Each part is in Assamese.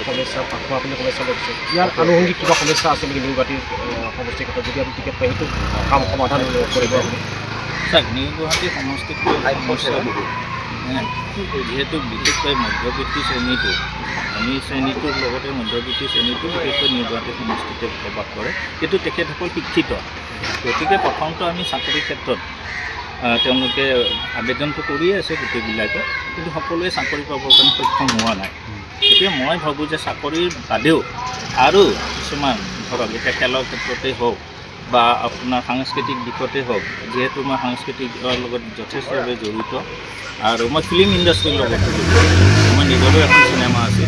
সমস্যা আপুনি সমস্যা লাগিছে ইয়াৰ আনুষংগিক কিবা সমস্যা আছে নেকি নিউ গুৱাহাটীৰ সমষ্টিৰ ক্ষেত্ৰত যদি আপুনি টিকেট পায় সেইটো কাম সমাধান কৰিব আপুনি চাওক নিউ গুৱাহাটী সমষ্টিটো যিহেতু বিশেষকৈ মধ্যবৰ্তী শ্ৰেণীটো আমি শ্ৰেণীটোৰ লগতে মধ্যবৰ্তী শ্ৰেণীটো বিশেষকৈ নিউ গুৱাহাটী সমষ্টিতে বসবাস কৰে কিন্তু তেখেতসকল শিক্ষিত গতিকে প্ৰথমটো আমি চাকৰিৰ ক্ষেত্ৰত তেওঁলোকে আবেদনটো কৰিয়ে আছে গোটেইবিলাকে কিন্তু সকলোৱে চাকৰি পাবৰ কাৰণে সক্ষম হোৱা নাই গতিকে মই ভাবোঁ যে চাকৰিৰ বাদেও আৰু কিছুমান ধৰক এতিয়া খেলৰ ক্ষেত্ৰতেই হওক বা আপোনাৰ সাংস্কৃতিক দিশতে হওক যিহেতু মই সাংস্কৃতিকৰ লগত যথেষ্টভাৱে জড়িত আৰু মই ফিল্ম ইণ্ডাষ্ট্ৰীৰ লগত জড়িত মই নিজৰো এখন চিনেমা আছে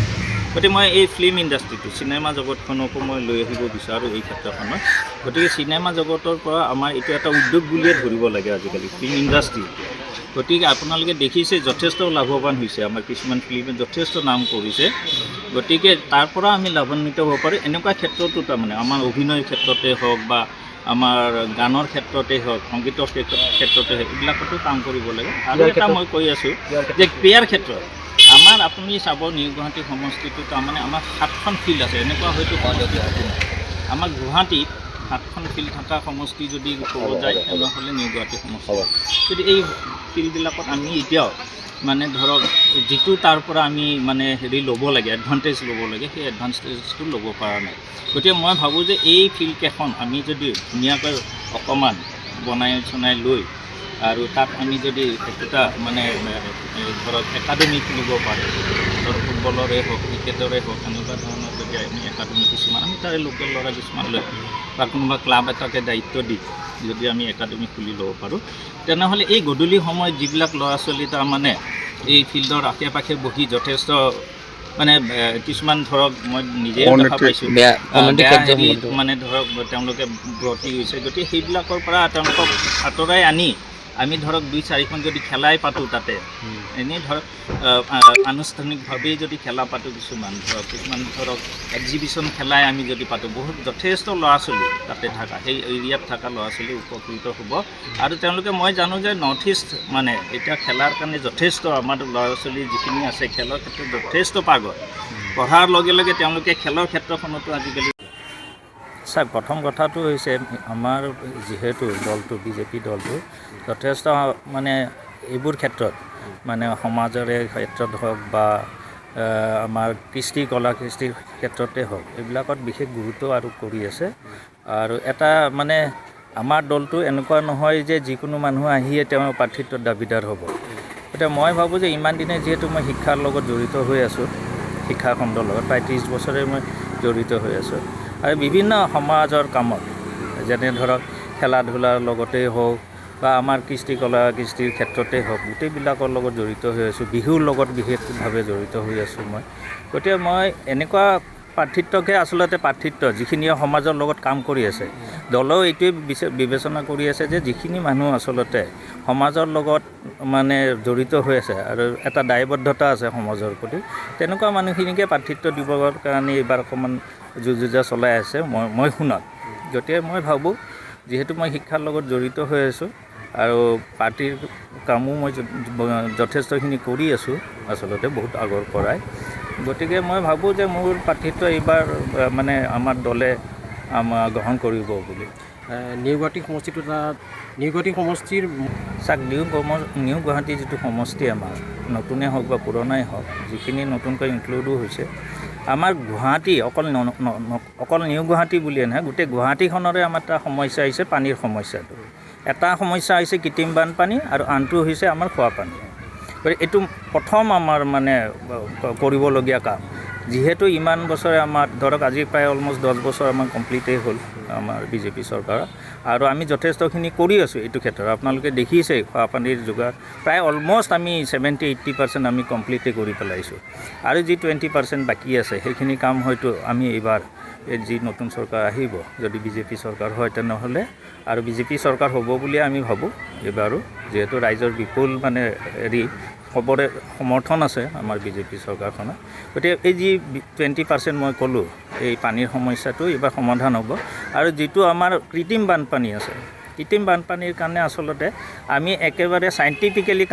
গতিকে মই এই ফিল্ম ইণ্ডাষ্ট্ৰীটো চিনেমা জগতখনকো মই লৈ আহিব বিচাৰোঁ এই ক্ষেত্ৰখনত গতিকে চিনেমা জগতৰ পৰা আমাৰ এইটো এটা উদ্যোগ বুলিয়ে ধৰিব লাগে আজিকালি ফিল্ম ইণ্ডাষ্ট্ৰী গতিকে আপোনালোকে দেখিছে যথেষ্ট লাভৱান হৈছে আমাৰ কিছুমান ফিল্মে যথেষ্ট নাম কৰিছে গতিকে তাৰ পৰা আমি লাভান্বিত হ'ব পাৰোঁ এনেকুৱা ক্ষেত্ৰতো তাৰমানে আমাৰ অভিনয়ৰ ক্ষেত্ৰতে হওক বা আমাৰ গানৰ ক্ষেত্ৰতে হওক সংগীতৰ ক্ষেত্ৰতে হওক এইবিলাকতো কাম কৰিব লাগে আৰু এটা মই কৈ আছোঁ যে ক্ৰীড়াৰ ক্ষেত্ৰত আমাৰ আপুনি চাব নিউ গুৱাহাটী সমষ্টিটো তাৰমানে আমাৰ 7খন ফিল্ড আছে এনেকুৱা হয়তো আমাৰ গুৱাহাটীত 7খন ফিল্ড থকা সমষ্টি যদি ক'ব যায় তেনেহ'লে নিউ গুৱাহাটী সমষ্টি কিন্তু এই ফিল্ডবিলাকত আমি এতিয়াও মানে ধৰক যিটো তাৰ পৰা আমি মানে ল'ব লাগে এডভান্টেজ ল'ব লাগে সেই এডভান্টেজটো ল'ব পৰা নাই গতিকে মই ভাবোঁ যে এই ফিল্ডকেইখন আমি যদি ধুনীয়াকৈ অকণমান বনাই লৈ আৰু তাত আমি যদি একোটা মানে ধৰক একাডেমি খুলিব পাৰোঁ ধৰক ফুটবলৰে হওক ক্ৰিকেটৰে হওক এনেকুৱা ধৰণৰ যদি আমি একাডেমি কিছুমান আমি তাৰে লোকেল ল'ৰা কিছুমান লৈ বা কোনোবা ক্লাব এটাকে দায়িত্ব দি যদি আমি একাডেমি খুলি ল'ব পাৰোঁ তেনেহ'লে এই গধূলি সময়ত যিবিলাক ল'ৰা ছোৱালী তাৰমানে এই ফিল্ডৰ আশে পাশে বহি যথেষ্ট মানে কিছুমান ধৰক মই নিজে দেখা পাইছোঁ মানে ধৰক তেওঁলোকে ব্ৰতী হৈছে গতিকে সেইবিলাকৰ পৰা তেওঁলোকক আঁতৰাই আনি আমি ধৰক 2-4খন যদি খেলাই পাতোঁ তাতে এনেই ধৰক আনুষ্ঠানিকভাৱেই যদি খেলা পাতোঁ কিছুমান ধৰক এক্সিবিশ্যন খেলাই আমি যদি পাতোঁ বহুত যথেষ্ট ল'ৰা ছোৱালী তাতে থকা সেই এৰিয়াত থকা ল'ৰা ছোৱালী উপকৃত হ'ব আৰু তেওঁলোকে মই জানো যে নৰ্থ ইষ্ট মানে এতিয়া খেলাৰ কাৰণে যথেষ্ট আমাৰ ল'ৰা ছোৱালী যিখিনি আছে খেলৰ ক্ষেত্ৰত যথেষ্ট পাগল পঢ়াৰ লগে লগে তেওঁলোকে খেলৰ ক্ষেত্ৰখনতো আজিকালি চাওক প্ৰথম কথাটো হৈছে আমাৰ যিহেতু দলটো বিজেপি দলটো যথেষ্ট মানে এইবোৰ ক্ষেত্ৰত মানে সমাজৰে ক্ষেত্ৰত হওক বা আমাৰ কৃষ্টি কলা কৃষ্টিৰ ক্ষেত্ৰতে হওক এইবিলাকত বিশেষ গুৰুত্ব আৰু কৰি আছে আৰু এটা মানে আমাৰ দলটো এনেকুৱা নহয় যে যিকোনো মানুহ আহিয়ে তেওঁ প্ৰাৰ্থিত্বৰ দাবীদাৰ হ'ব এতিয়া মই ভাবোঁ যে ইমান দিনে যিহেতু মই শিক্ষাৰ লগত জড়িত হৈ আছোঁ শিক্ষাখণ্ডৰ লগত প্ৰায় 30 বছৰে মই জড়িত হৈ আছোঁ আৰু বিভিন্ন সমাজৰ কামত যেনে ধৰক খেলা ধূলাৰ লগতেই হওক বা আমাৰ কৃষ্টি কলা কৃষ্টিৰ ক্ষেত্ৰতে হওক গোটেইবিলাকৰ লগত জড়িত হৈ আছোঁ বিহুৰ লগত বিশেষভাৱে জড়িত হৈ আছোঁ মই গতিকে মই এনেকুৱা প্ৰাৰ্থিত্বকে আচলতে প্ৰাৰ্থিত্ব যিখিনিয়ে সমাজৰ লগত কাম কৰি আছে দলেও এইটোৱে বিবেচনা কৰি আছে যে যিখিনি মানুহ আচলতে সমাজৰ লগত মানে জড়িত হৈ আছে আৰু এটা দায়বদ্ধতা আছে সমাজৰ প্ৰতি তেনেকুৱা মানুহখিনিকে প্ৰাৰ্থিত্ব দিবৰ কাৰণে এইবাৰ অকণমান যুঁজা চলাই আছে মই শুনাত গতিকে মই ভাবোঁ যিহেতু মই শিক্ষাৰ লগত জড়িত হৈ আছোঁ আৰু পাৰ্টিৰ কামো মই যথেষ্টখিনি কৰি আছোঁ আচলতে বহুত আগৰ পৰাই গতিকে মই ভাবোঁ যে মোৰ প্ৰাৰ্থিত্ব এইবাৰ মানে আমাৰ দলে আমাৰ গ্ৰহণ কৰিব বুলি নিউ গুৱাহাটী সমষ্টিটো নিউ গুৱাহাটী সমষ্টিৰ চাওক নিউ গুৱাহাটী যিটো সমষ্টি আমাৰ নতুনেই হওক বা পুৰণাই হওক যিখিনি নতুনকৈ ইনক্লুডো হৈছে আমাৰ গুৱাহাটী অকল নিউ গুৱাহাটী বুলিয়ে নহয় গোটেই গুৱাহাটীখনৰে আমাৰ এটা সমস্যা হৈছে পানীৰ সমস্যাটো এটা সমস্যা হৈছে কৃত্ৰিম বানপানী আৰু আনটো হৈছে আমাৰ খোৱাপানী গতিকে এইটো প্ৰথম আমাৰ মানে কৰিবলগীয়া কাম যিহেতু ইমান বছৰে আমাৰ ধৰক আজি প্ৰায় অলমষ্ট 10 বছৰ আমাৰ কমপ্লিটেই হ'ল আমাৰ বিজেপি চৰকাৰ আৰু আমি যথেষ্টখিনি কৰি আছোঁ এইটো ক্ষেত্ৰত আপোনালোকে দেখিছে খোৱাপানীৰ যোগাৰ প্ৰায় অলমষ্ট আমি 70-80% আমি কমপ্লিটেই কৰি পেলাইছোঁ আৰু যি 20% বাকী আছে সেইখিনি কাম হয়তো আমি এইবাৰ যি নতুন চৰকাৰ আহিব যদি বিজেপি চৰকাৰ হয় তেনেহ'লে আৰু বিজেপি চৰকাৰ হ'ব বুলি আমি ভাবোঁ এইবাৰো যিহেতু ৰাইজৰ বিপুল মানে খবৰে সমৰ্থন আছে আমাৰ বিজেপি চৰকাৰখনৰ গতিকে এই যি 20% মই ক'লোঁ এই পানীৰ সমস্যাটো এইবাৰ সমাধান হ'ব আৰু যিটো আমাৰ কৃত্ৰিম বানপানী আছে কৃত্ৰিম বানপানীৰ কাৰণে আচলতে আমি একেবাৰে চাইণ্টিফিকেলি